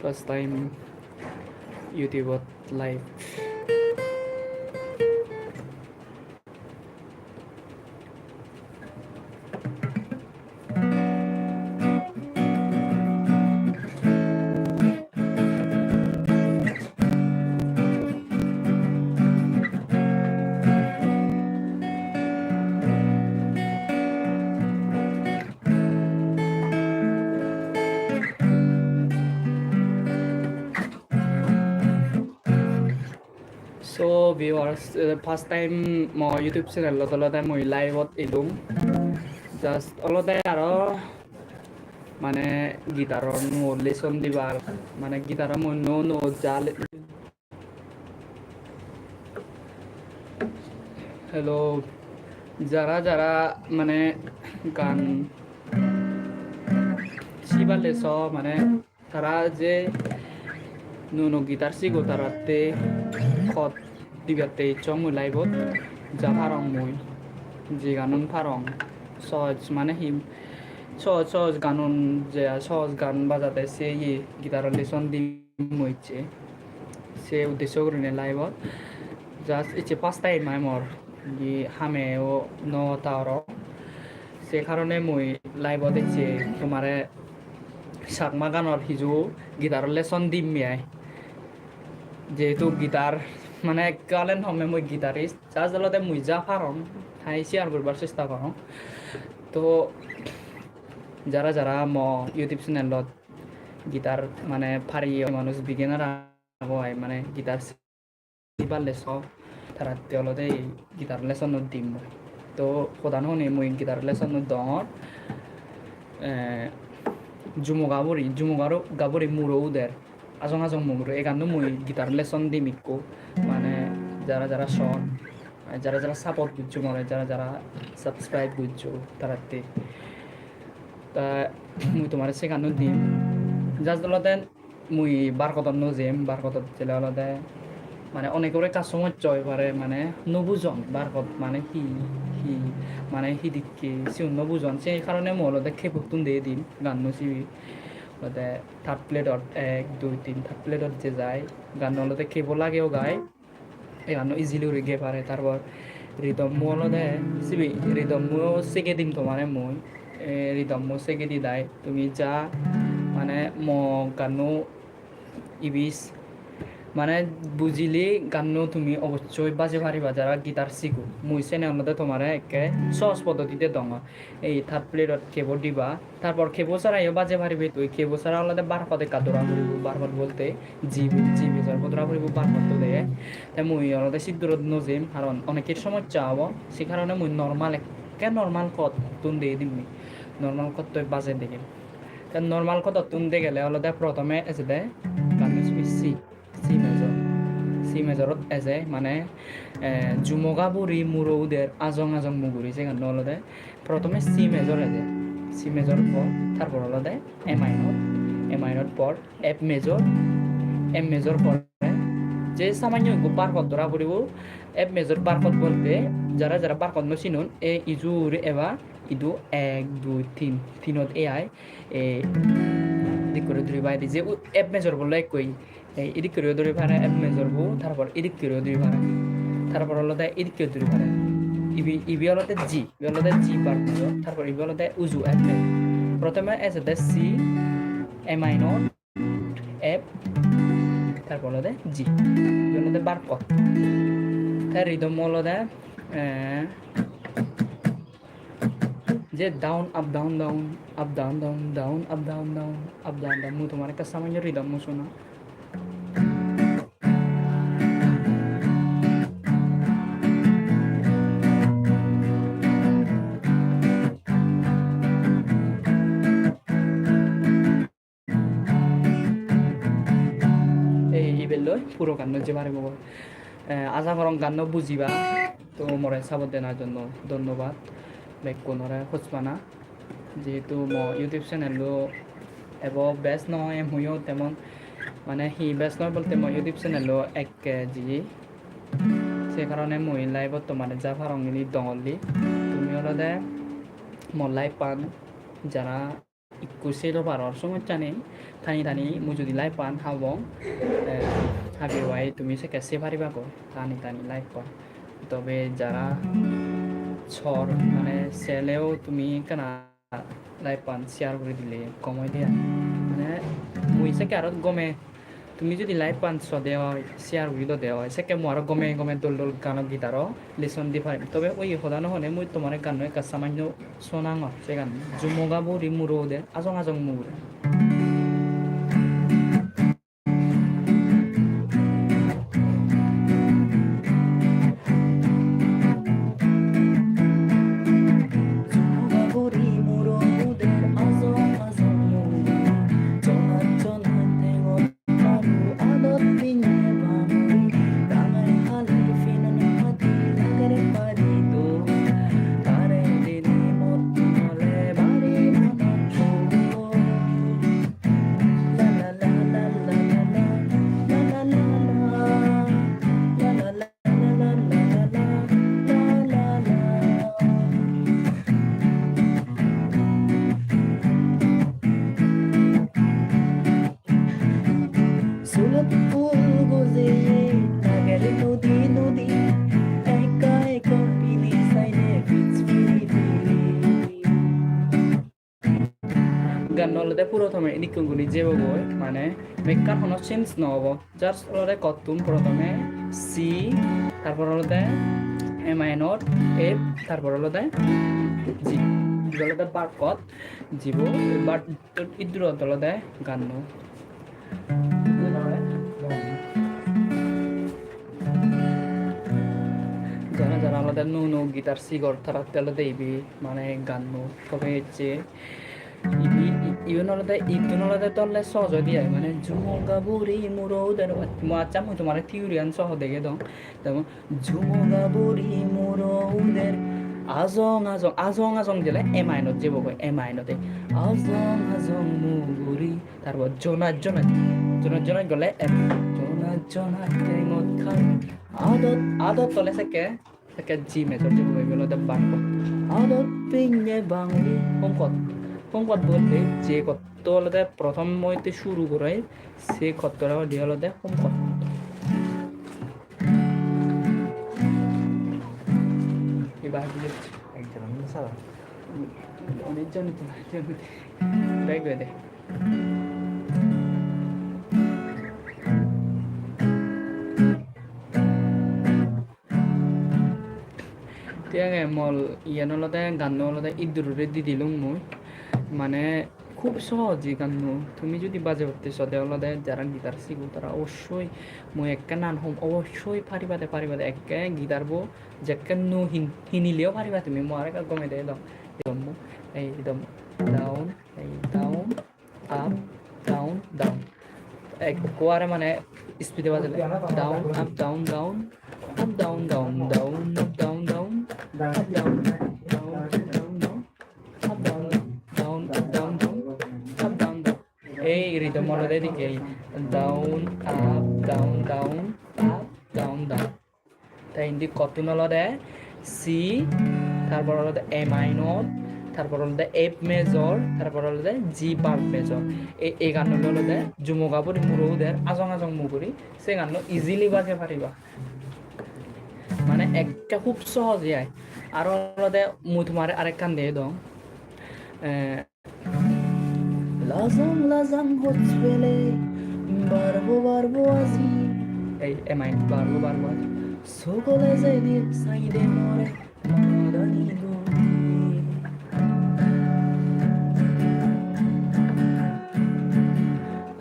First time YouTube live. So viewers, first time mo YouTube channel olode moi live ilung just olode aro mane gitaron mo lesson dibar mane gitar mo no jal hello jara jara mane গান শিবালে স মানে তারা যে Nuno guitar শিখো তারাতে খত দিবাতে চমু লাইবত যা ফারং মই যে গানন ফারং সহজ মানে হিম সহজ সহজ গানন যে সহজ গান বাজাতে সে ই গিটার লেসন দি মইছে সে উদ্দেশ্য করে লাইবত জাস্ট ইচ্ছে পাঁচটাই মাই মর ই হামে ও ন তার সে কারণে মই লাইবত ইচ্ছে তোমারে চাকমা গানৰ সিজু গিটাৰৰ লেচন দিম মিয়াই যেহেতু গিটাৰ মানে কালেন সময় মই গিটাৰিষ্ট যাৰ জলতে মই যা পাৰোঁ ঠাই শ্বেয়াৰ কৰিবৰ চেষ্টা কৰোঁ তো যারা যারা ম ইউটিউব চ্যানেলত গিটার মানে ফারি মানুষ বিগিনার হয় মানে গিটার শিকিবাৰ লেছ তারা তেওঁলোকে গিটাৰ লেচনত দিম মই তো প্ৰধান শুনি মই guitar লেচনত দঙৰ Jumo Gaburi Muro der Azong Muro Egano Mui guitar lesson di Miko Mane Jara Jara Sean Jara Jara support Gujo Jara subscribe Gujo Tarate Ta Mui Tomare Segano dim Just the Loden Mui Barcoton no Zem Barcoton Telade মানে অনেক করে কাজ সময় চয় পারে মানে নবুজন বারকত মানে হি মানে হিদিকে সে নবুজন সেই কারণে মলতে খেপুতুন দিয়ে দিন গান নচিবি ওতে থার্ড প্লেটত 1 2 3 থার্ড প্লেটত যে যায় গান নলতে খেপ লাগেও গায় এই গান ইজিলি উড়ে পারে তারপর রিদম মলতে সিবি রিদম সেকে দিম তোমারে মই রিদম সেকে দি দায় তুমি যা মানে ম গানো ইবিস মানে বুঝিলি গানো তুমি অবশ্যই বাজে পারিবা যারা গিটার শিখো মুই চ্যানেলতে তোমার একে সহজ পদ্ধতিতে দङ এই থার্ড প্লেটত কেবল দিবা তারপর কেবল ছাড়াইও বাজে পারিবে তুই কেবল ছাড়া হলে বারপদে কাদরা করিব বারপদ বলতে জি বেজার কদরা করিব বারপদ তো দেয় তাই মুই অলতে সিদ্ধরত নজিম কারণ অনেকের সমস্যা হব সে কারণে মুই নর্মাল একে নর্মাল কত তুন দিয়ে দিবি নর্মাল কত তুই বাজে দেখে কারণ নর্মাল কত তুন দিয়ে গেলে অলতে প্রথমে এসে দেয় গান সি মেজরত এজে মানে জুমগাবুরি মুরৌদের আজং মুগুরি সেখানে হলদে প্রথমে সি মেজর এজে সি মেজর পর তারপর হলদে এ মাইনর পর এফ মেজর এম মেজর পরে যে সামান্য বারকত ধরা পড়িব এফ মেজর বারকত বলতে যারা যারা বারকত নচিনুন এ ইজুর এবা ইদু 1 2 3 তিনত এ আই এ দিক করে ধরি বাইরে যে এফ মেজর বললে কই এদিক করেও ধরে পারে এফ মেজর বউ তারপর এদিক করেও ধরে পারে তারপর হলদে এদিক কেউ ধরে পারে ইবি হলদে জি বার তারপর ইবি হলদে উজু এফ প্রথমে এস দে সি এ মাইনর এফ তারপর হলদে জি হলদে বার কত তার রিদম হলদে যে down up down down up down down down up down down up down down মু তোমার একটা সামান্য রিদম মু শোনা পুরো গান যে পারিব আশা করং গান বুঝিবা তো মরে সাপোর্ট দেওয়ার জন্য ধন্যবাদ বেকনরে খোঁজপানা যেহেতু ইউটিউব চ্যানেল এব বেস্ট নহয় ময়ো তেমন মানে হি বেস্ট নহয় বলতে মই ইউটিউব চ্যানেল এক কেজি সে কারণে মই লাইভত তোমার যা ফারঙ্গিনি দঙলি তুমি হলদে লাইভ পান যারা kuselo paror songo chane thani thani mu jodi live pan habong habi wai তুমি সে কেসে পারিবা কো thani thani live pan তবে যারা ছর মানে সেলেও তুমি কেনা লাইভ পান শেয়ার করে দিলে কমাই দিয়া মানে মুই সে আরো গমে তুমি যদি লাইভ পান দেওয়া হয় শেয়ার করে দেওয়া হয় সেকে মই আরো গমে গমে দোল দোল গান গিটারও লিসন দি পারিম তবে ওই সদানো হনে মুই তোমার গান একটা সামান্য শোনাঙ সে গান জুমগা বুড়ি মুরো দে আজং আজং মুরে গানলতে প্রথমে নিকুঙ্গুনি যেব বই মানে মেকার হন চেঞ্জ নহব যার ফলতে কতুন প্রথমে সি তারপর হলতে এ মাইনর এফ তারপর হলতে জি হলতে বার কত জীব বার ইদ্র হলতে গান যারা যারা আমাদের নো গিটার সিগর তারা তেল দেবি মানে গান তবে যে ইউনলতে তলে সহজ দিয়ে মানে ঝুমগা বুড়ি মুরোদের আচ্ছা মুই তোমার থিওরিয়ান সহ দেখে দাও যেমন ঝুমগা বুড়ি মুরোদের আজং আজং আজং আজং দিলে এ মাইনত যাব কয় এ মাইনতে আজং আজং মুগুরি তারপর জোনাত জোনাত জোনাত জোনাত গলে জোনাত জোনাত টেঙত খাই আদত আদত তলে সেকে সেকে জি মেজর যাব কয় গেল বান আদত পিঙে বাংলি সংবাদ বলতে যে কত হলতে প্রথম মইতে শুরু করে সে কতটা দিয়ে হলতে সংবাদ এবার একজন সারা অনেকজন ব্যাগ দেতিয়াগে মল ইয়ানলতে গান হলতে ইদুরে দি দিলুম মই মানে খুব সহজই গান তুমি যদি বাজে করতে সদেওয়ালাদের যারা গিটার শিখো তারা অবশ্যই মই একে নান হম অবশ্যই পারিবাদে একে গিটার বো যেকে নো হিনিলেও পারিবা তুমি মই আরেক গমে দে দাও একদম একদম ডাউন এই ডাউন আপ ডাউন ডাউন এক কোয়ারে মানে স্পিডে বাজলে down up down down up down down down up down down up down এই রিদম হলতে দিকে down up down down up down down তাই হিন্দি কতুন হলতে সি তারপর হলতে এ মাইনর তারপর হলতে এফ মেজর তারপর হলতে জি বার্ব মেজর এই গান হলতে জুমগাপুরি মুরৌদের আজং আজং মুগুরি সেই গান ইজিলি বাজে পারিবা মানে একটা খুব সহজ যায় আর হলতে মুই তোমার আরেক কান দিয়ে দাও Lazang lazang hotswele barbo barbo azi ei emai barbo azi sogole zaidi saide more madani go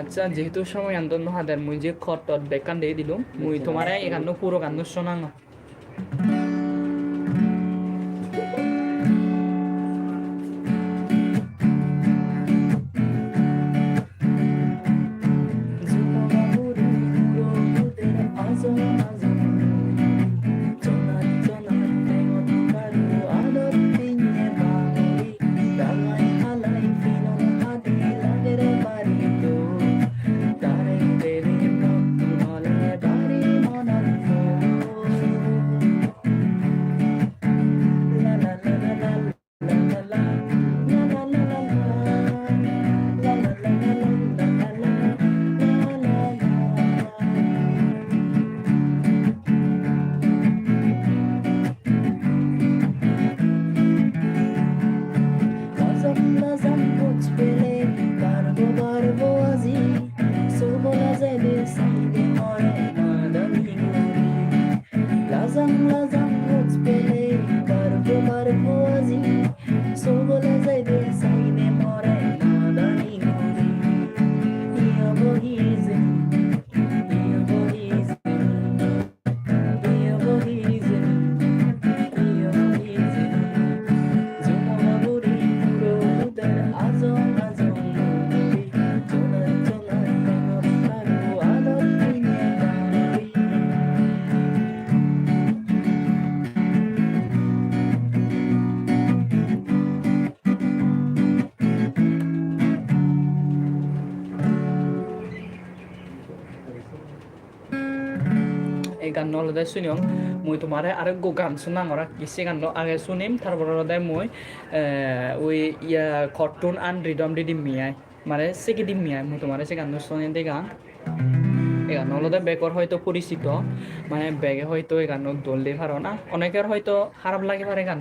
আচ্ছা যেহেতু সময় আন্দোলন হাদের মুই যে খট বেকান দিয়ে দিলুম মুই তোমারে এখানে পুরো গান শোনাং এই গান অলদে শুনিম মই তোমারে আরেকগো গান শুনাং ওরা কিসে গান আগে শুনিম তারপর অলদে মই ওই ইয়া কর্টুন আন রিদম দিম মিয়াই মানে সেকি দিম মিয়াই মই তোমারে সে গান শুনিম দে গান এই গান অলদে বেগর হয়তো পরিচিত মানে বেগে হয়তো এই গান দলতে পারো না অনেকের হয়তো খারাপ লাগে পারে গান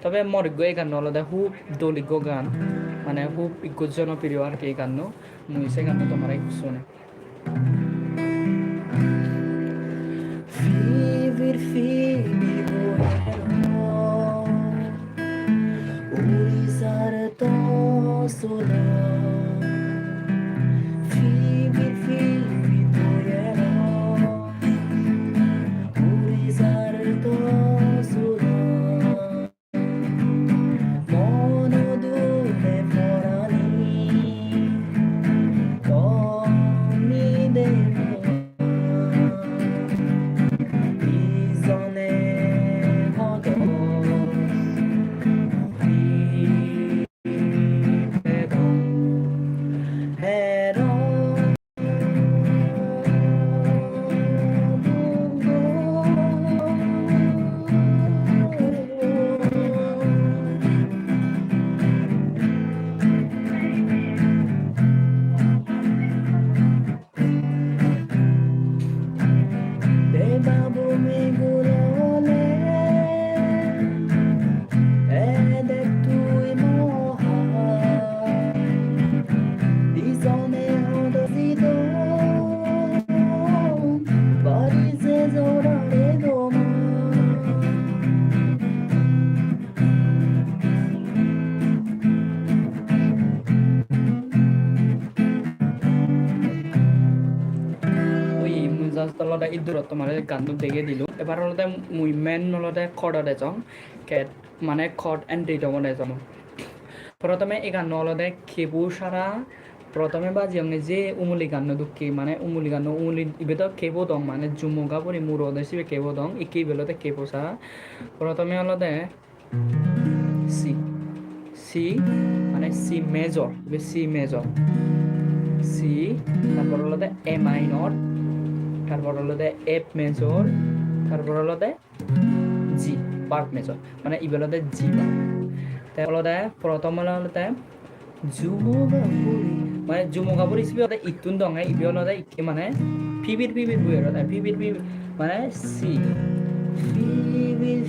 তবে মরগ্য এই গান অলদে খুব দলিগ্য গান মানে খুব জনপ্রিয় আর কি এই গান মুই সে গান তোমার শুনে Fever urizar to sola Fever toyero urizar to sola Mono dule forani Tomi demo তলতে ইদুৰত তোমাৰ গানটো দেখে দিলোঁ এবাৰ অলতে মুই মেন নলতে খৰ্ডতে যাওঁ কেট মানে খৰ্ড এণ্ড ৰিদমতে যাওঁ প্ৰথমে এই গান অলতে খেবু সাৰা প্রথমে বাজি আমি যে উমুলি গান দুঃখী মানে উমুলি গান উমুলি ইবেত খেবো দং মানে জুমুগা পরি মুরদ হিসেবে খেবো দং ইকি বেলতে খেবো সারা প্রথমে অলতে সি সি মানে C major C major C তারপর অলতে এ মাইনর তারপর হলতে এফ মেজর তারপর হলতে জি বার্ট মেজর মানে ইবেলতে জি বার্ট তাই হলতে প্রথম হলতে জুমুগাপুরি মানে জুমুগাপুরি হিসেবে ইতুন দং ইবে হলতে ইকি মানে ফিবির বুই হলতে ফিবির মানে সি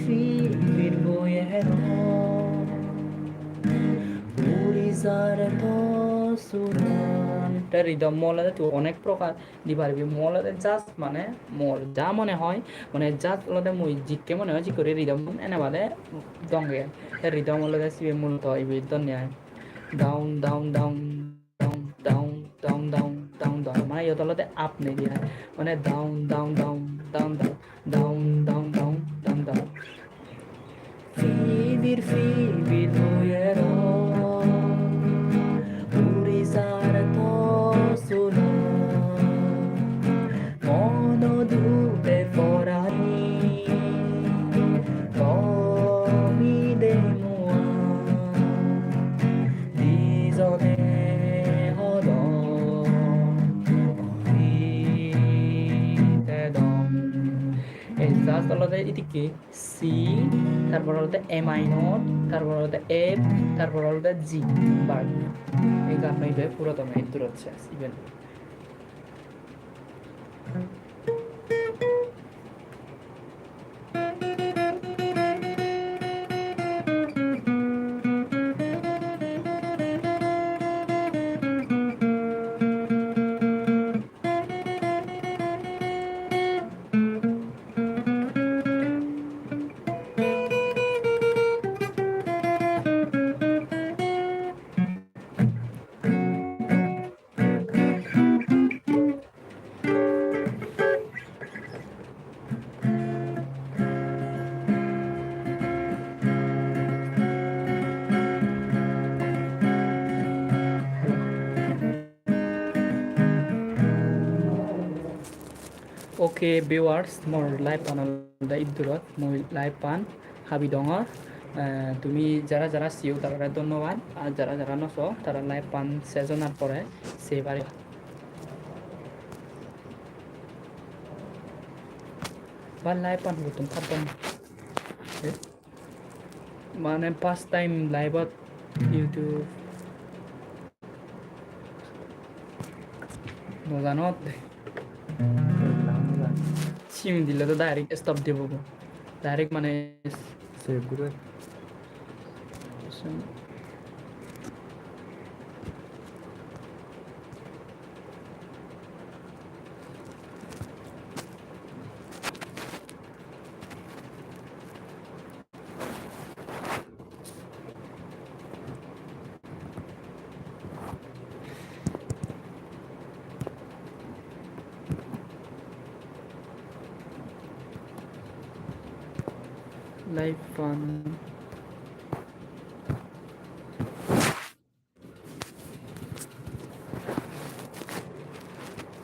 ফিবির বুই হেরো উড়িষ্যার তো সুরান তার রিদম মলাতে তো অনেক প্রকার দি পারবি মলাতে জাস্ট মানে মল যা মনে হয় মানে জাস্ট লতে মুই জিকে মনে হয় জি করে রিদম এনে বাদে দঙ্গে তার রিদম মলাতে সিবে মূলত ইবে দন্যায় down down down down down down down down down মানে ইয়তলতে আপ নে দিয়া মানে down down down down down down down down down ফিবির হয়েরো উড়িষ্যার তো সোনা মন দুবে পরানি তুমি দে মোয়া দিজনে হল এই জাস্ট হলতে এদিকে সি তারপর হলতে এ মাইনর তারপর হলতে এফ তারপর হলতে জি বার এই গান নইবে পুরোতম দূর হচ্ছে ইভেন Okay, viewers, মোৰ লাইভ পানল ইদুৰত মই লাইভ পান হাবি ডঙৰ তুমি যারা যারা চিও তারা ধন্যবাদ আর যারা যারা নচো তারা লাইভ পান সেজনার পরে সেবারে বা লাইভ পান নতুন খাদ্য মানে ফার্স্ট টাইম লাইভত ইউটিউব নজানত চিম দিলে তো ডাইরেক্ট স্টপ দিব ডাইরেক্ট মানে সেভ করে লাইভ পান